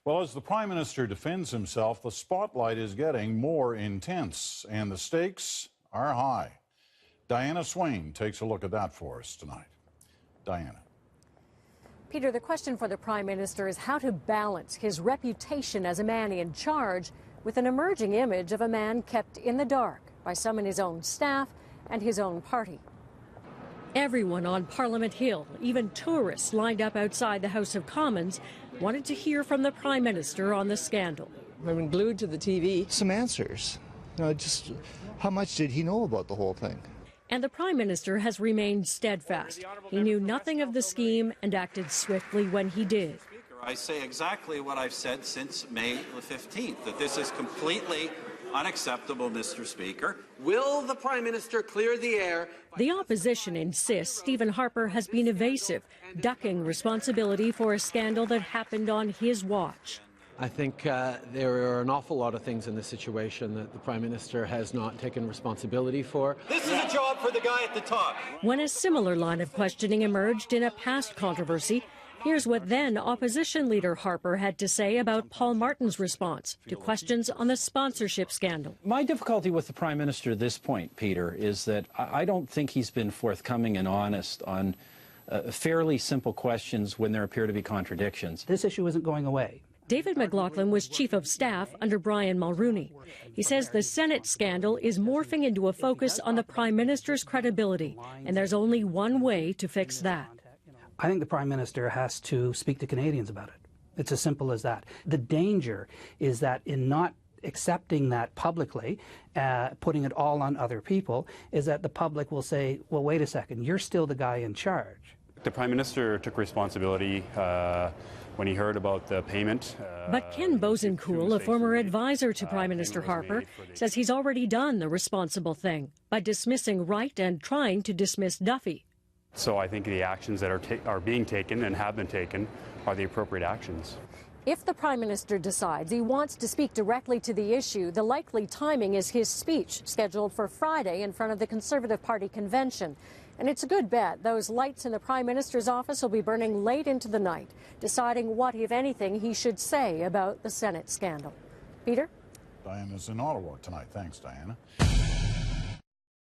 Well, as the Prime Minister defends himself, the spotlight is getting more intense and the stakes are high. Diana Swain takes a look at that for us tonight. Diana. Peter, the question for the Prime Minister is how to balance his reputation as a man in charge with an emerging image of a man kept in the dark by some in his own staff and his own party. Everyone on Parliament Hill, even tourists lined up outside the House of Commons, wanted to hear from the Prime Minister on the scandal. I've been glued to the TV. Some answers. Just how much did he know about the whole thing? And the Prime Minister has remained steadfast. He knew nothing of the scheme and acted swiftly when he did. I say exactly what I've said since May the 15th, that this is completely unacceptable, Mr. Speaker. Will the Prime Minister clear the air? The opposition insists Stephen Harper has been evasive, ducking responsibility for a scandal that happened on his watch. I think there are an awful lot of things in this situation that the Prime Minister has not taken responsibility for. This is a job for the guy at the top. When a similar line of questioning emerged in a past controversy, here's what then opposition leader Harper had to say about Paul Martin's response to questions on the sponsorship scandal. My difficulty with the Prime Minister at this point, Peter, is that I don't think he's been forthcoming and honest on fairly simple questions when there appear to be contradictions. This issue isn't going away. David McLaughlin was Chief of Staff under Brian Mulroney. He says the Senate scandal is morphing into a focus on the Prime Minister's credibility, and there's only one way to fix that. I think the Prime Minister has to speak to Canadians about it. It's as simple as that. The danger is that in not accepting that publicly, putting it all on other people, is that the public will say, well, wait a second, you're still the guy in charge. The Prime Minister took responsibility when he heard about the payment. But Ken Bosencool, a former advisor to Prime Minister Harper, says he's already done the responsible thing by dismissing Wright and trying to dismiss Duffy. So I think the actions that are being taken and have been taken are the appropriate actions. If the Prime Minister decides he wants to speak directly to the issue, the likely timing is his speech, scheduled for Friday in front of the Conservative Party convention. And it's a good bet those lights in the Prime Minister's office will be burning late into the night, deciding what, if anything, he should say about the Senate scandal. Peter? Diana's in Ottawa tonight. Thanks, Diana.